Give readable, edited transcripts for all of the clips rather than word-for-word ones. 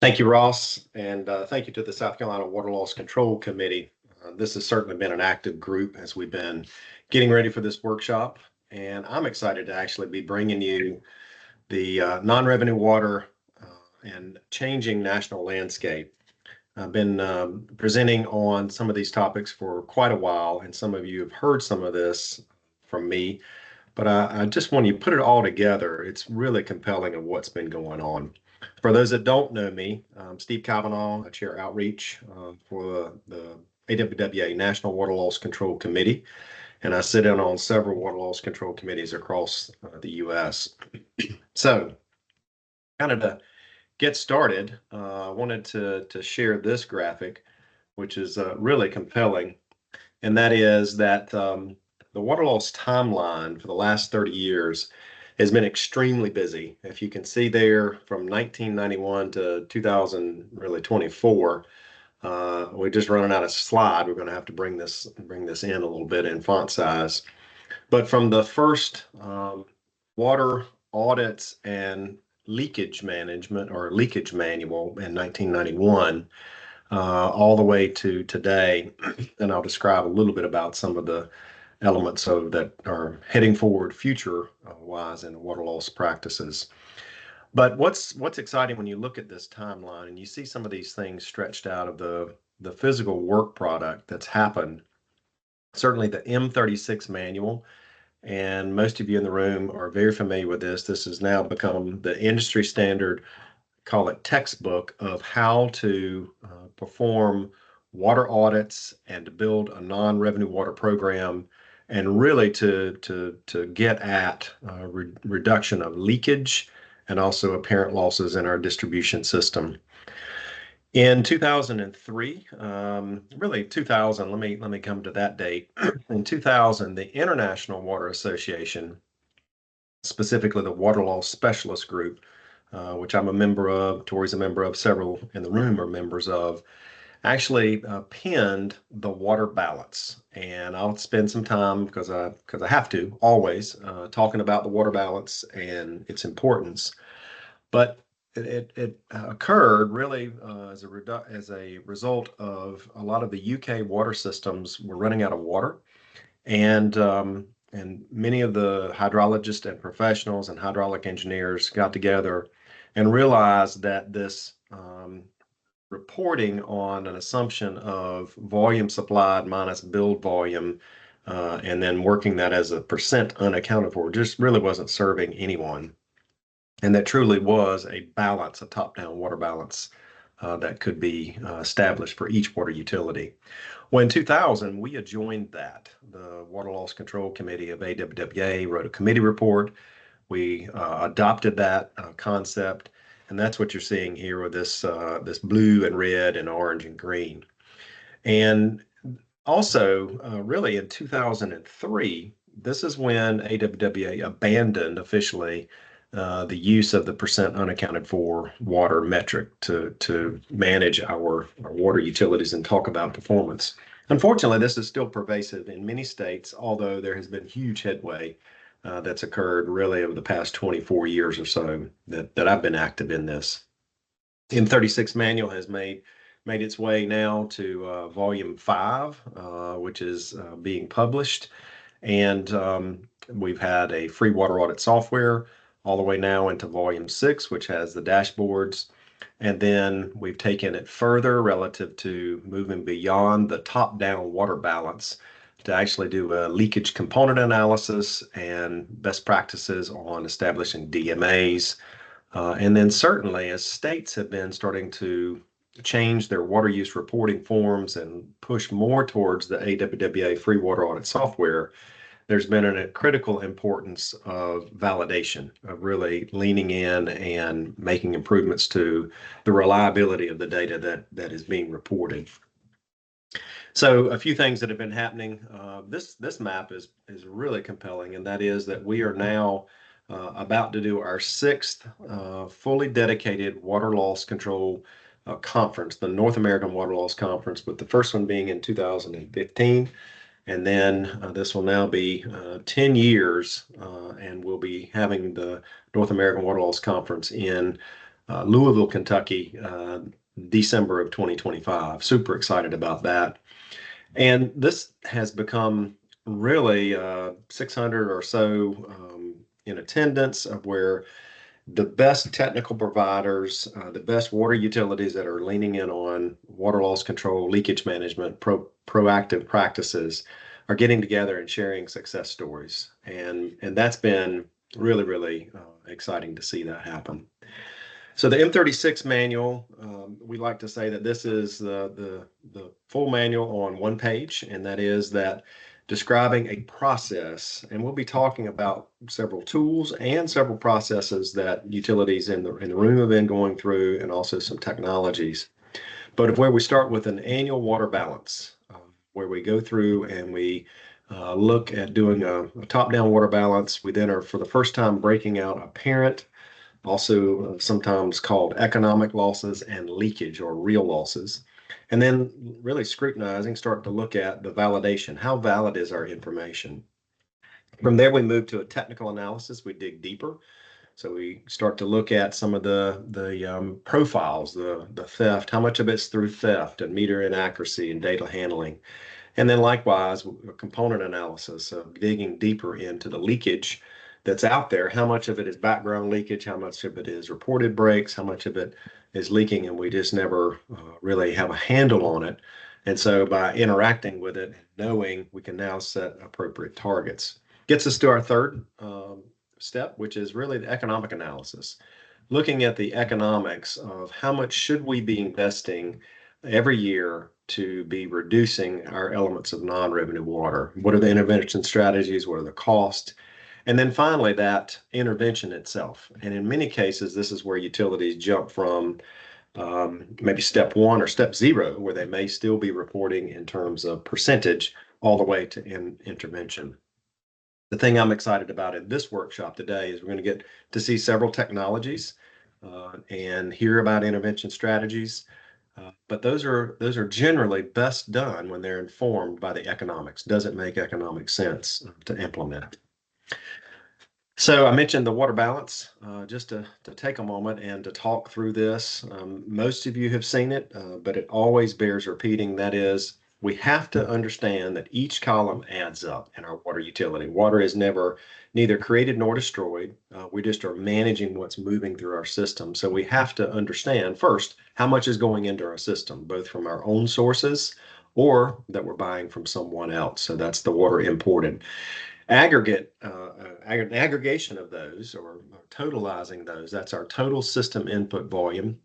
Thank you, Ross, and thank you to the South Carolina Water Loss Control Committee. This has certainly been an active group as we've been getting ready for this workshop, and I'm excited to actually be bringing you the non-revenue water and changing national landscape. I've been presenting on some of these topics for quite a while, and some of you have heard some of this from me, but I just want you to put it all together. It's really compelling of what's been going on. For those that don't know me, I'm Steve Cavanaugh. I chair outreach for the IWA National Water Loss Control Committee, and I sit in on several water loss control committees across the U.S. So, kind of to get started, I wanted to share this graphic, which is really compelling, and that is that the water loss timeline for the last 30 years has been extremely busy. If you can see there, from 1991 to 2024, we're just running out of slide. We're going to have to bring this in a little bit in font size. But from the first water audits and leakage management or leakage manual in 1991, all the way to today, and I'll describe a little bit about some of the elements of that are heading forward future wise in water loss practices. But what's exciting when you look at this timeline and you see some of these things stretched out of the physical work product that's happened, certainly the M36 manual, and most of you in the room are very familiar with this. This has now become the industry standard, call it textbook, of how to perform water audits and to build a non-revenue water program, and really to get at reduction of leakage and also apparent losses in our distribution system. In 2003, really 2000, let me come to that date. In 2000, the International Water Association, specifically the Water Loss Specialist Group, which I'm a member of, Tori's a member of, several in the room are members of, actually penned the water balance. And I'll spend some time, because I have to always, talking about the water balance and its importance. But it occurred really as a result of a lot of the UK water systems were running out of water, and many of the hydrologists and professionals and hydraulic engineers got together and realized that this reporting on an assumption of volume supplied minus billed volume, and then working that as a percent unaccounted for, just really wasn't serving anyone. And that truly was a balance, a top-down water balance that could be established for each water utility. Well, in 2000, we adjoined that. The Water Loss Control Committee of IWA wrote a committee report. We adopted that concept, and that's what you're seeing here with this blue and red and orange and green. And also, really in 2003, this is when IWA abandoned officially the use of the percent unaccounted for water metric to manage our water utilities and talk about performance. Unfortunately, this is still pervasive in many states, although there has been huge headway that's occurred really over the past 24 years or so that I've been active in this. M36 manual has made its way now to volume 5, which is being published. And we've had a free water audit software all the way now into volume 6, which has the dashboards. And then we've taken it further relative to moving beyond the top-down water balance to actually do a leakage component analysis and best practices on establishing DMAs. And then certainly as states have been starting to change their water use reporting forms and push more towards the IWA free water audit software, there's been a critical importance of validation, of really leaning in and making improvements to the reliability of the data that is being reported. So a few things that have been happening. This map is really compelling, and that is that we are now about to do our 6th fully dedicated water loss control conference, the North American Water Loss Conference, with the first one being in 2015. And then this will now be 10 years, and we'll be having the North American Water Loss Conference in Louisville, Kentucky, December of 2025. Super excited about that. And this has become really 600 or so in attendance, of where the best technical providers, the best water utilities that are leaning in on water loss control, leakage management, proactive practices are getting together and sharing success stories. And that's been really, really exciting to see that happen. So the M36 manual, we like to say that this is the full manual on one page, and that is that describing a process. And we'll be talking about several tools and several processes that utilities in the room have been going through, and also some technologies. But of where we start with an annual water balance, where we go through and we look at doing a top-down water balance. We then are, for the first time, breaking out apparent, also sometimes called economic losses, and leakage or real losses. And then really scrutinizing, start to look at the validation. How valid is our information? From there, we move to a technical analysis. We dig deeper. So we start to look at some of the profiles, the theft, how much of it's through theft and meter inaccuracy and data handling. And then likewise, a component analysis of digging deeper into the leakage that's out there. How much of it is background leakage? How much of it is reported breaks? How much of it is leaking and we just never really have a handle on it? And so by interacting with it and knowing, we can now set appropriate targets. Gets us to our third step, which is really the economic analysis. Looking at the economics of how much should we be investing every year to be reducing our elements of non-revenue water? What are the intervention strategies? What are the costs? And then finally, that intervention itself. And in many cases, this is where utilities jump from maybe step one or step zero, where they may still be reporting in terms of percentage, all the way to intervention. The thing I'm excited about in this workshop today is we're going to get to see several technologies and hear about intervention strategies. But those are generally best done when they're informed by the economics. Does it make economic sense to implement? So I mentioned the water balance, just to take a moment and to talk through this. Most of you have seen it, but it always bears repeating. That is, we have to understand that each column adds up in our water utility. Water is neither created nor destroyed. We just are managing what's moving through our system. So we have to understand first how much is going into our system, both from our own sources or that we're buying from someone else. So that's the water imported. Aggregation of those, or totalizing those, that's our total system input volume.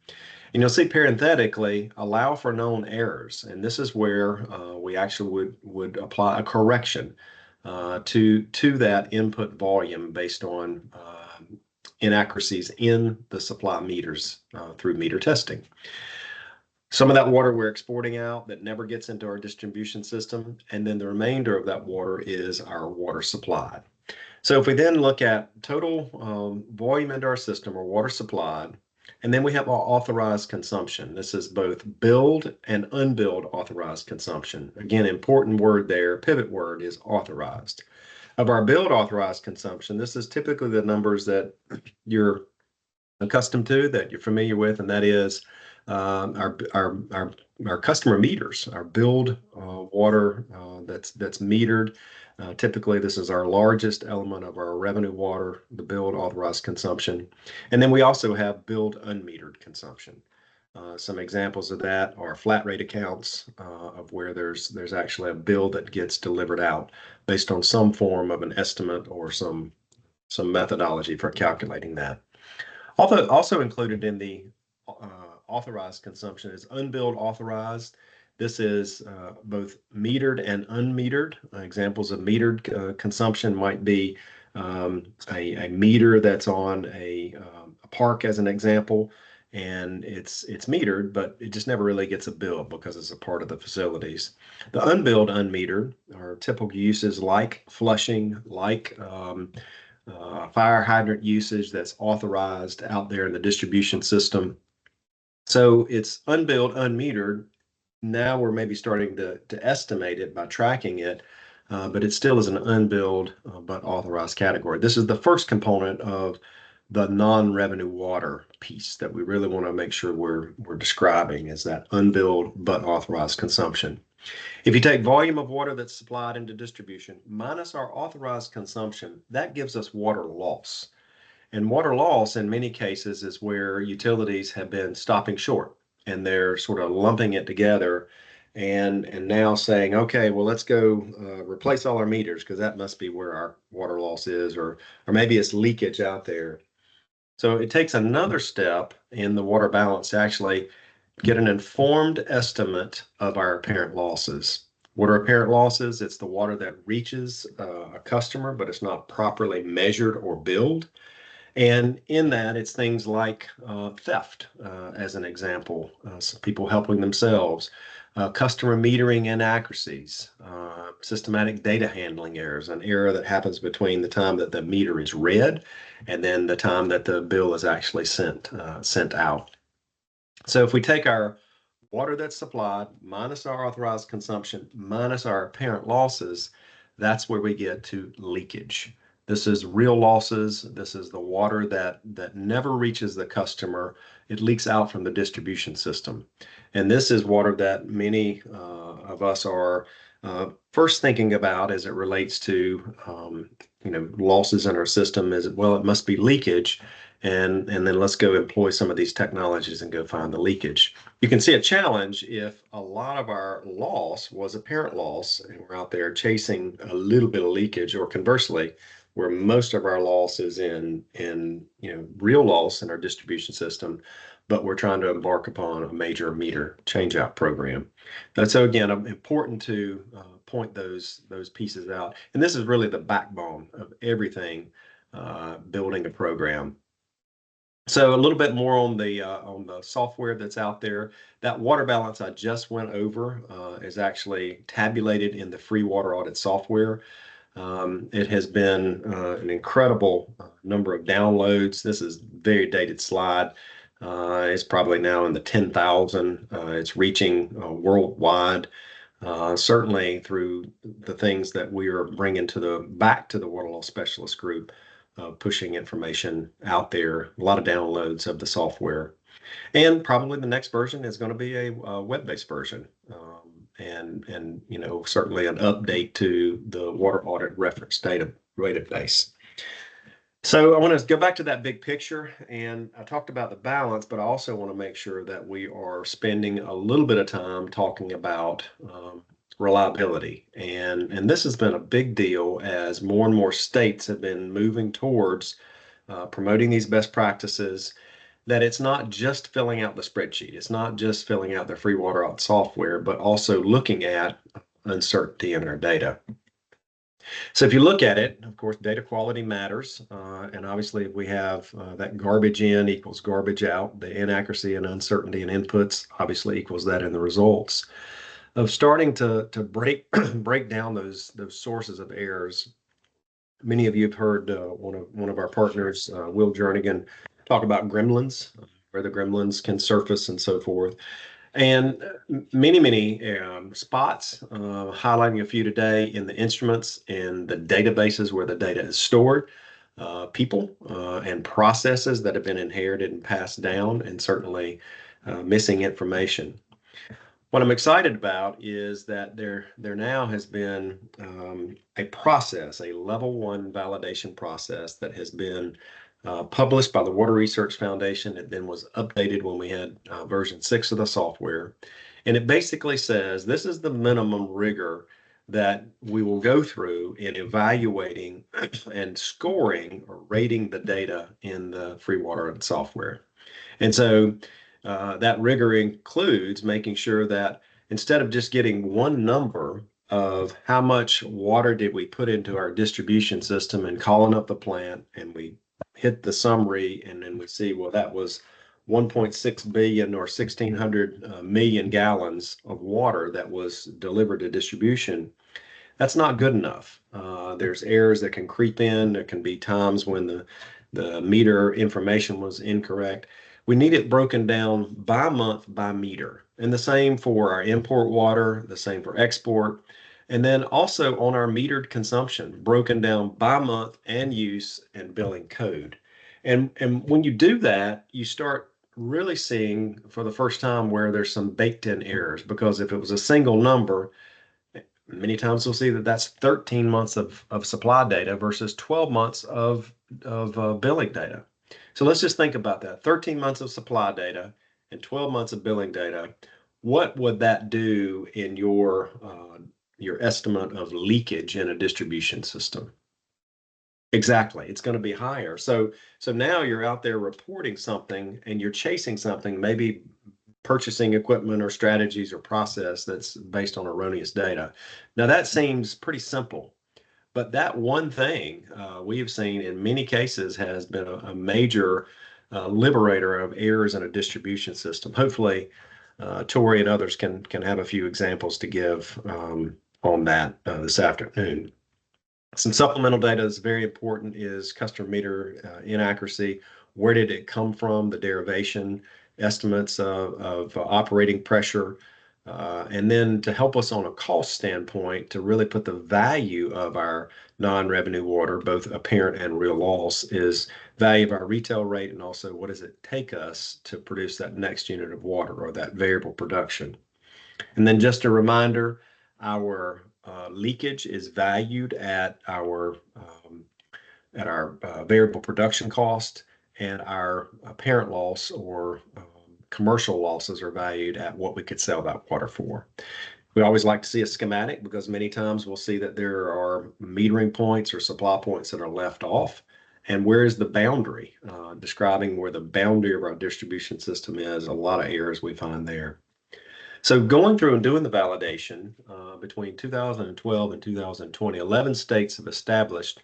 And you'll see parenthetically, allow for known errors. And this is where we actually would apply a correction to that input volume based on inaccuracies in the supply meters through meter testing. Some of that water we're exporting out that never gets into our distribution system, and then the remainder of that water is our water supplied. So if we then look at total volume into our system, or water supplied, and then we have our authorized consumption. This is both billed and unbilled authorized consumption. Again, important word there, pivot word is authorized. Of our billed authorized consumption, this is typically the numbers that you're accustomed to, that you're familiar with, and that is our customer meters, our billed water that's metered. Typically, this is our largest element of our revenue water, the billed authorized consumption. And then we also have billed unmetered consumption. Some examples of that are flat rate accounts of where there's actually a bill that gets delivered out based on some form of an estimate or some methodology for calculating that. Also included in the authorized consumption is unbilled authorized. This is both metered and unmetered. Examples of metered consumption might be a meter that's on a park, as an example, and it's metered, but it just never really gets a bill because it's a part of the facilities. The unbilled unmetered are typical uses like flushing, like fire hydrant usage that's authorized out there in the distribution system. So it's unbilled, unmetered. Now we're maybe starting to estimate it by tracking it, but it still is an unbilled but authorized category. This is the first component of the non-revenue water piece that we really want to make sure we're describing is that unbilled but authorized consumption. If you take volume of water that's supplied into distribution minus our authorized consumption, that gives us water loss. And water loss in many cases is where utilities have been stopping short and they're sort of lumping it together and now saying, okay, well, let's go replace all our meters because that must be where our water loss is, or maybe it's leakage out there. So it takes another step in the water balance to actually get an informed estimate of our apparent losses. What are apparent losses? It's the water that reaches a customer, but it's not properly measured or billed. And in that, it's things like theft, as an example, some people helping themselves, customer metering inaccuracies, systematic data handling errors, an error that happens between the time that the meter is read and then the time that the bill is actually sent out. So if we take our water that's supplied minus our authorized consumption minus our apparent losses, that's where we get to leakage. This is real losses. This is the water that never reaches the customer. It leaks out from the distribution system. And this is water that many of us are first thinking about as it relates to losses in our system is, well, it must be leakage. And then let's go employ some of these technologies and go find the leakage. You can see a challenge if a lot of our loss was apparent loss and we're out there chasing a little bit of leakage, or conversely, where most of our loss is in real loss in our distribution system, but we're trying to embark upon a major meter changeout program. So again, important to point those pieces out. And this is really the backbone of everything building a program. So a little bit more on the software that's out there. That water balance I just went over is actually tabulated in the free water audit software. It has been an incredible number of downloads. This is a very dated slide. It's probably now in the 10,000. It's reaching worldwide. Certainly through the things that we are bringing back to the water loss specialist group, pushing information out there, a lot of downloads of the software. And probably the next version is going to be a web-based version, and certainly an update to the water audit reference database. So I want to go back to that big picture, and I talked about the balance, but I also want to make sure that we are spending a little bit of time talking about reliability. And this has been a big deal as more and more states have been moving towards promoting these best practices, that it's not just filling out the spreadsheet. It's not just filling out the free water audit software, but also looking at uncertainty in our data. So if you look at it, of course, data quality matters. And obviously, if we have that garbage in equals garbage out, the inaccuracy and uncertainty in inputs obviously equals that in the results. Of starting to break break down those sources of errors. Many of you have heard one of our partners, Will Jernigan, talk about gremlins, where the gremlins can surface and so forth. And many spots, highlighting a few today in the instruments and the databases where the data is stored, people and processes that have been inherited and passed down, and certainly missing information. What I'm excited about is that there now has been a process, a level 1 validation process that has been published by the Water Research Foundation. It then was updated when we had version 6 of the software. And it basically says this is the minimum rigor that we will go through in evaluating and scoring or rating the data in the free water software. And so that rigor includes making sure that instead of just getting one number of how much water did we put into our distribution system and calling up the plant, and we hit the summary and then we see, well, that was 1.6 billion or 1,600 million gallons of water that was delivered to distribution. That's not good enough. There's errors that can creep in. There can be times when the meter information was incorrect. We need it broken down by month, by meter. And the same for our import water, the same for export. And then also on our metered consumption, broken down by month and use and billing code. And when you do that, you start really seeing for the first time where there's some baked in errors, because if it was a single number, many times we'll see that that's 13 months of supply data versus 12 months of billing data. So let's just think about that. 13 months of supply data and 12 months of billing data. What would that do in your estimate of leakage in a distribution system? Exactly. It's going to be higher. So now you're out there reporting something and you're chasing something, maybe purchasing equipment or strategies or process that's based on erroneous data. Now that seems pretty simple, but that one thing we have seen in many cases has been a major liberator of errors in a distribution system. Hopefully, Tori and others can have a few examples to give on that this afternoon. Some supplemental data is very important is customer meter inaccuracy. Where did it come from? The derivation, estimates of operating pressure. And then to help us on a cost standpoint, to really put the value of our non-revenue water, both apparent and real loss, is value of our retail rate, and also what does it take us to produce that next unit of water or that variable production. And then just a reminder, our leakage is valued at our variable production cost, and our apparent loss or commercial losses are valued at what we could sell that water for. We always like to see a schematic because many times we'll see that there are metering points or supply points that are left off. And where is the boundary? Describing where the boundary of our distribution system is, a lot of errors we find there. So going through and doing the validation between 2012 and 2020, 11 states have established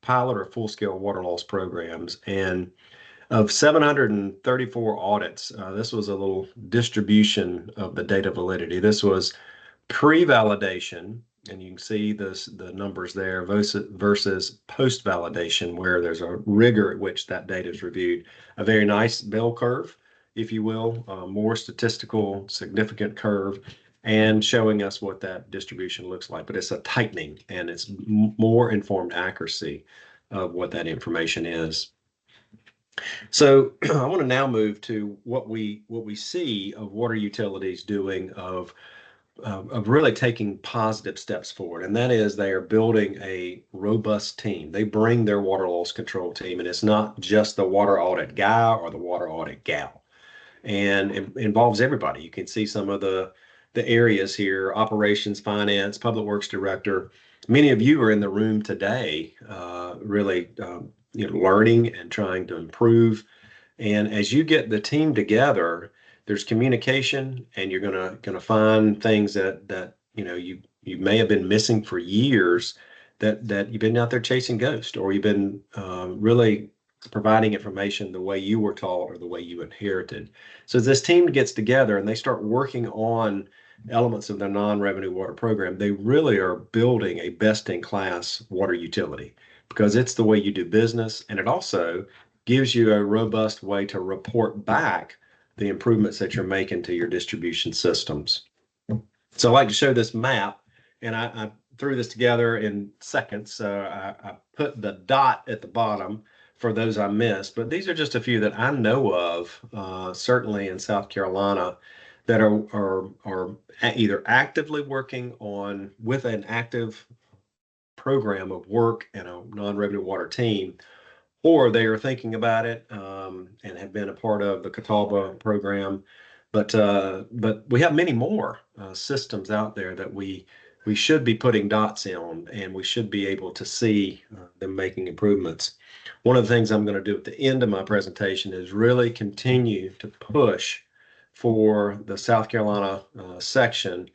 pilot or full-scale water loss programs. And of 734 audits, this was a little distribution of the data validity. This was pre-validation, and you can see the numbers there versus post-validation, where there's a rigor at which that data is reviewed. A very nice bell curve, if you will, more statistical significant curve, and showing us what that distribution looks like. But it's a tightening, and it's more informed accuracy of what that information is. So I want to now move to what we see of water utilities doing of really taking positive steps forward, and that is they are building a robust team. They bring their water loss control team, and it's not just the water audit guy or the water audit gal, and it involves everybody. You can see some of the areas here: operations, finance, public works director. Many of you are in the room today, really learning and trying to improve. And as you get the team together, there's communication, and you're gonna find things that you may have been missing for years, that you've been out there chasing ghosts, or you've been really providing information the way you were taught or the way you inherited. So as this team gets together and they start working on elements of their non-revenue water program, they really are building a best-in-class water utility, because it's the way you do business, and it also gives you a robust way to report back the improvements that you're making to your distribution systems. So I like to show this map, and I threw this together in seconds. So I put the dot at the bottom for those I missed, but these are just a few that I know of, certainly in South Carolina, that are either actively working on with an active program of work and a non-revenue water team, or they are thinking about it and have been a part of the Catawba program. But we have many more systems out there that we should be putting dots in, and we should be able to see them making improvements. One of the things I'm going to do at the end of my presentation is really continue to push for the South Carolina section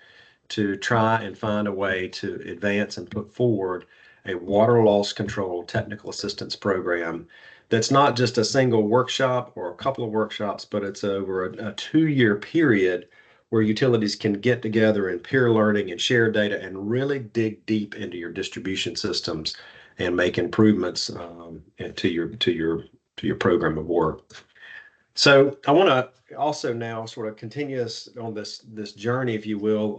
to try and find a way to advance and put forward a water loss control technical assistance program that's not just a single workshop or a couple of workshops, but it's over a 2-year period where utilities can get together and peer learning and share data and really dig deep into your distribution systems and make improvements to your program of work. So I want to also now sort of continue us on this journey, if you will,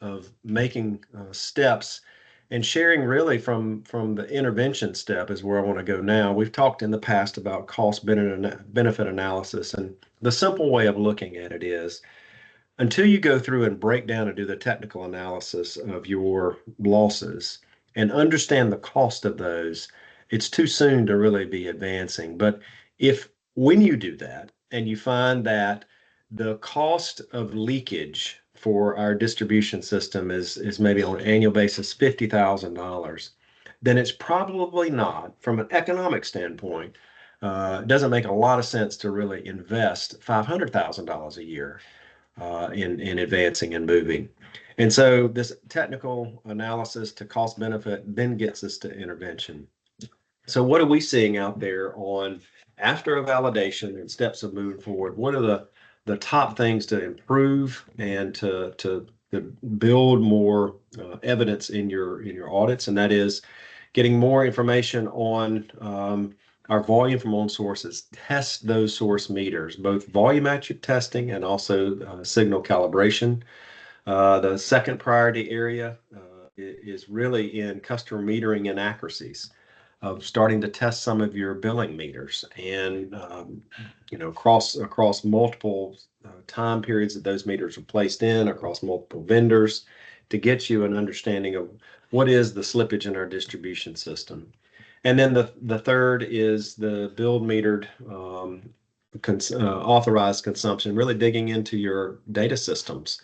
of making steps and sharing really from the intervention step is where I want to go now. We've talked in the past about cost benefit analysis, and the simple way of looking at it is until you go through and break down and do the technical analysis of your losses and understand the cost of those, it's too soon to really be advancing. But if when you do that and you find that the cost of leakage for our distribution system is maybe on an annual basis $50,000, then it's probably not, from an economic standpoint, it doesn't make a lot of sense to really invest $500,000 a year in advancing and moving. And so this technical analysis to cost benefit then gets us to intervention. So what are we seeing out there on after a validation and steps of moving forward? What are the top things to improve and to build more evidence in your audits? And that is getting more information on our volume from on sources, test those source meters, both volumetric testing and also signal calibration. The second priority area is really in customer metering inaccuracies of starting to test some of your billing meters and across multiple time periods that those meters are placed in across multiple vendors to get you an understanding of what is the slippage in our distribution system. And then the third is the billed metered authorized consumption, really digging into your data systems.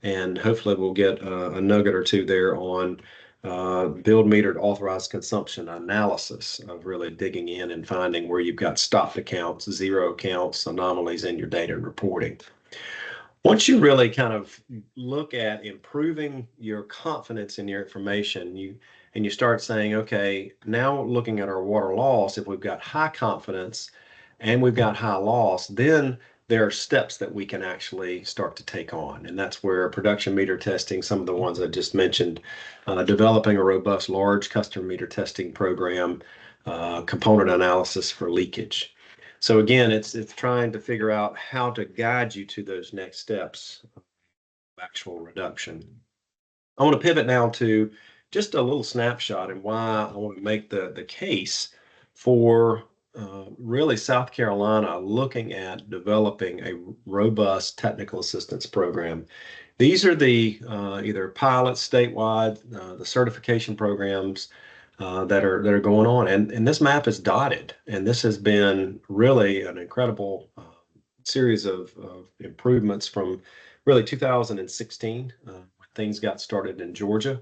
And hopefully we'll get a nugget or two there on billed metered authorized consumption analysis of really digging in and finding where you've got stopped accounts, zero accounts, anomalies in your data and reporting. Once you really kind of look at improving your confidence in your information, you start saying, okay, now looking at our water loss, if we've got high confidence and we've got high loss, then there are steps that we can actually start to take on. And that's where production meter testing, some of the ones I just mentioned, developing a robust large customer meter testing program, component analysis for leakage. So again, it's trying to figure out how to guide you to those next steps of actual reduction. I want to pivot now to just a little snapshot and why I want to make the case for really South Carolina looking at developing a robust technical assistance program. These are the either pilots statewide, the certification programs that are going on, and this map is dotted, and this has been really an incredible series of improvements from really 2016 when things got started in Georgia,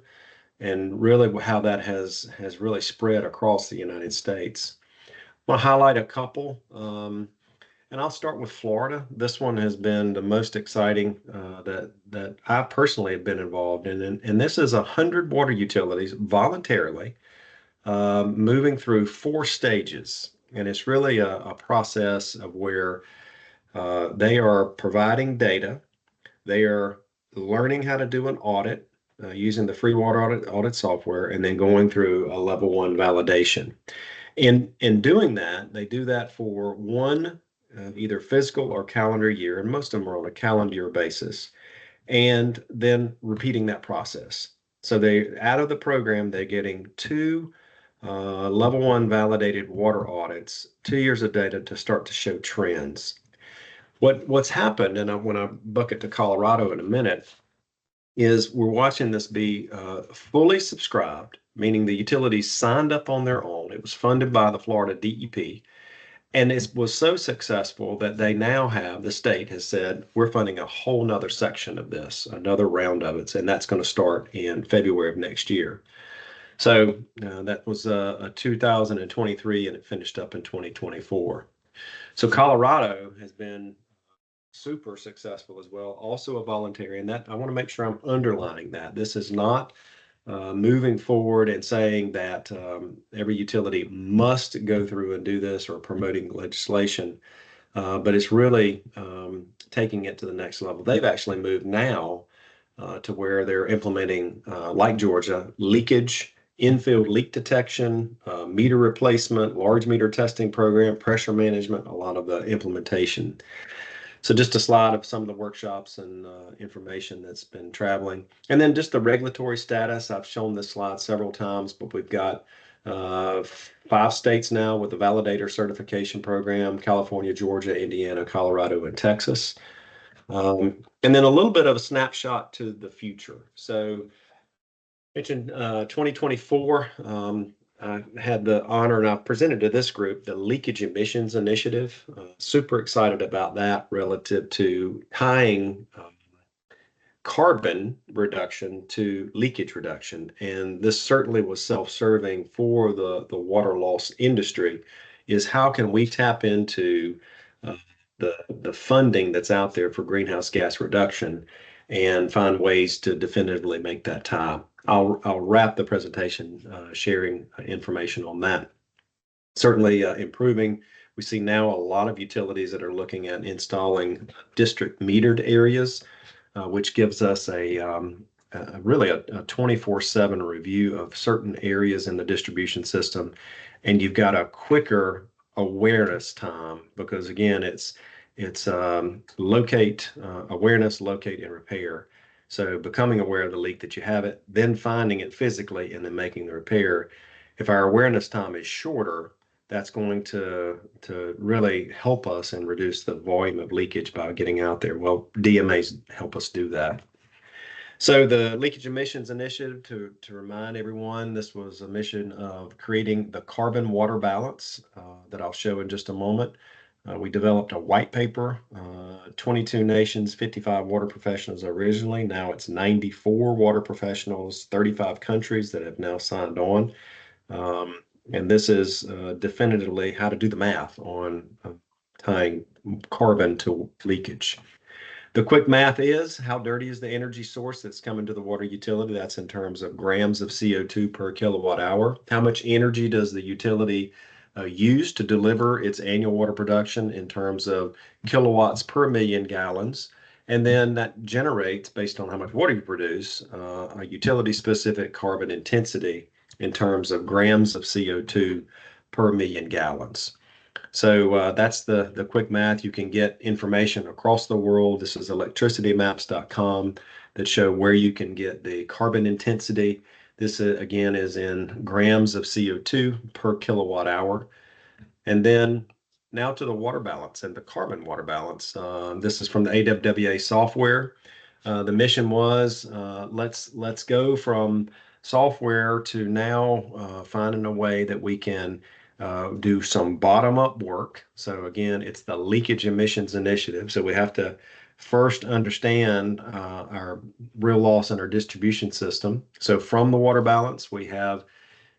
and really how that has really spread across the United States. I want to highlight a couple, and I'll start with Florida. This one has been the most exciting that I personally have been involved in, and this is 100 water utilities voluntarily moving through 4 stages, and it's really a process of where they are providing data, they are learning how to do an audit using the free water audit software, and then going through a level 1 validation. In doing that, they do that for one either fiscal or calendar year, and most of them are on a calendar year basis, and then repeating that process. So they out of the program, they're getting 2 level 1 validated water audits, 2 years of data to start to show trends. What's happened, and I want to bucket to Colorado in a minute, is we're watching this be fully subscribed, meaning the utilities signed up on their own. It was funded by the Florida DEP, and it was so successful that they now have, the state has said, we're funding a whole nother section of this, another round of it, and that's going to start in February of next year. So that was a 2023, and it finished up in 2024. So Colorado has been super successful as well, also a voluntary, and that I want to make sure I'm underlining that. This is not moving forward and saying that every utility must go through and do this or promoting legislation, but it's really taking it to the next level. They've actually moved now to where they're implementing, like Georgia, leakage, in-field leak detection, meter replacement, large meter testing program, pressure management, a lot of the implementation. So just a slide of some of the workshops and information that's been traveling. And then just the regulatory status. I've shown this slide several times, but we've got 5 states now with the validator certification program: California, Georgia, Indiana, Colorado, and Texas. And then a little bit of a snapshot to the future. So mentioned 2024. I had the honor, and I presented to this group the Leakage Emissions Initiative. Super excited about that relative to tying carbon reduction to leakage reduction. And this certainly was self-serving for the water loss industry, is how can we tap into uh, the funding that's out there for greenhouse gas reduction and find ways to definitively make that tie. I'll wrap the presentation sharing information on that. Certainly improving. We see now a lot of utilities that are looking at installing district metered areas, which gives us really a 24/7 review of certain areas in the distribution system. And you've got a quicker awareness time because, again, it's locate, awareness, locate, and repair. So becoming aware of the leak that you have it, then finding it physically, and then making the repair. If our awareness time is shorter, that's going to really help us and reduce the volume of leakage by getting out there. Well, DMAs help us do that. So the Leakage Emissions Initiative, to remind everyone, this was a mission of creating the carbon water balance that I'll show in just a moment. We developed a white paper, 22 nations, 55 water professionals originally. Now it's 94 water professionals, 35 countries that have now signed on. And this is definitively how to do the math on tying carbon to leakage. The quick math is, how dirty is the energy source that's coming to the water utility? That's in terms of grams of CO2 per kilowatt hour. How much energy does the utility use to deliver its annual water production in terms of kilowatts per million gallons? And then that generates, based on how much water you produce, a utility-specific carbon intensity in terms of grams of CO2 per million gallons. So that's the quick math. You can get information across the world. This is electricitymaps.com that show where you can get the carbon intensity. This again is in grams of CO2 per kilowatt hour. And then now to the water balance and the carbon water balance. This is from the IWA software. The mission was let's go from software to now finding a way that we can do some bottom-up work. So again, it's the Leakage Emissions Initiative. So we have to first understand our real loss in our distribution system. So from the water balance, we have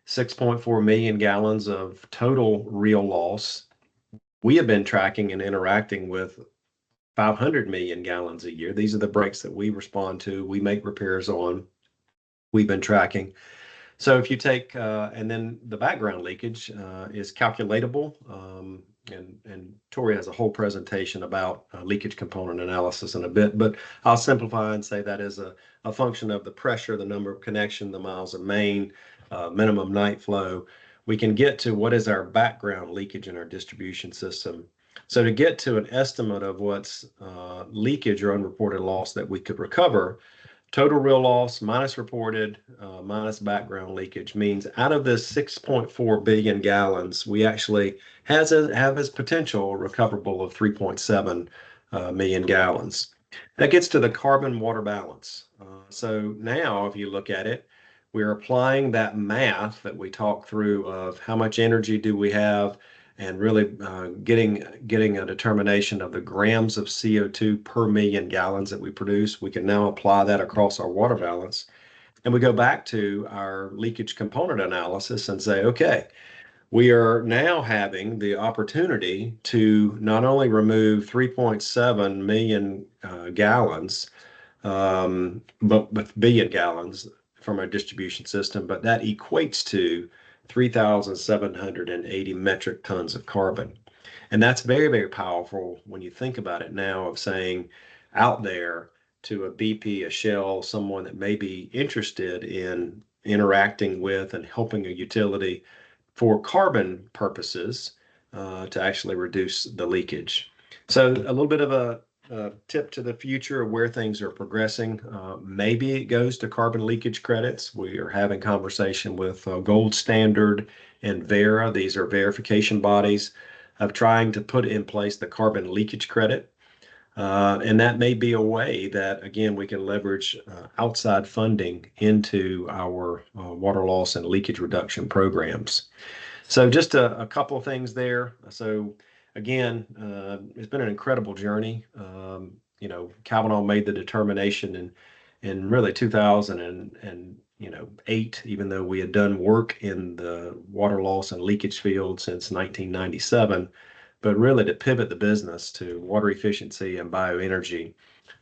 6.4 million gallons of total real loss. We have been tracking and interacting with 500 million gallons a year. These are the breaks that we respond to, we make repairs on, we've been tracking. So if you take, and then the background leakage is calculatable, and Tori has a whole presentation about leakage component analysis in a bit, but I'll simplify and say that is a function of the pressure, the number of connection, the miles of main, minimum night flow. We can get to what is our background leakage in our distribution system. So to get to an estimate of what's leakage or unreported loss that we could recover, total real loss minus reported minus background leakage means out of this 6.4 billion gallons, we actually have as potential recoverable of 3.7 million gallons. That gets to the carbon water balance. So now if you look at it, we're applying that math that we talked through of how much energy do we have, and really getting a determination of the grams of CO2 per million gallons that we produce. We can now apply that across our water balance. And we go back to our leakage component analysis and say, okay, we are now having the opportunity to not only remove 3.7 million gallons, but with billion gallons from our distribution system, but that equates to 3,780 metric tons of carbon. And that's very, very powerful when you think about it now, of saying out there to a BP, a Shell, someone that may be interested in interacting with and helping a utility for carbon purposes to actually reduce the leakage. So a little bit of a tip to the future of where things are progressing. Maybe it goes to carbon leakage credits. We are having conversation with Gold Standard and Vera. These are verification bodies of trying to put in place the carbon leakage credit. And that may be a way that, again, we can leverage outside funding into our water loss and leakage reduction programs. So just a couple of things there. So again, it's been an incredible journey. Cavanaugh made the determination in really 2000 and 8, even though we had done work in the water loss and leakage field since 1997, but really to pivot the business to water efficiency and bioenergy.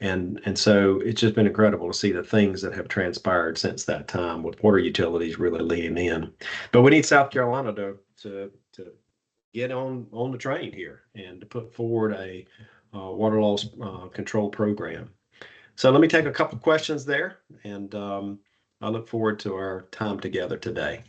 And so it's just been incredible to see the things that have transpired since that time with water utilities really leaning in. But we need South Carolina to get on the train here and to put forward a water loss control program. So let me take a couple questions there, and I look forward to our time together today.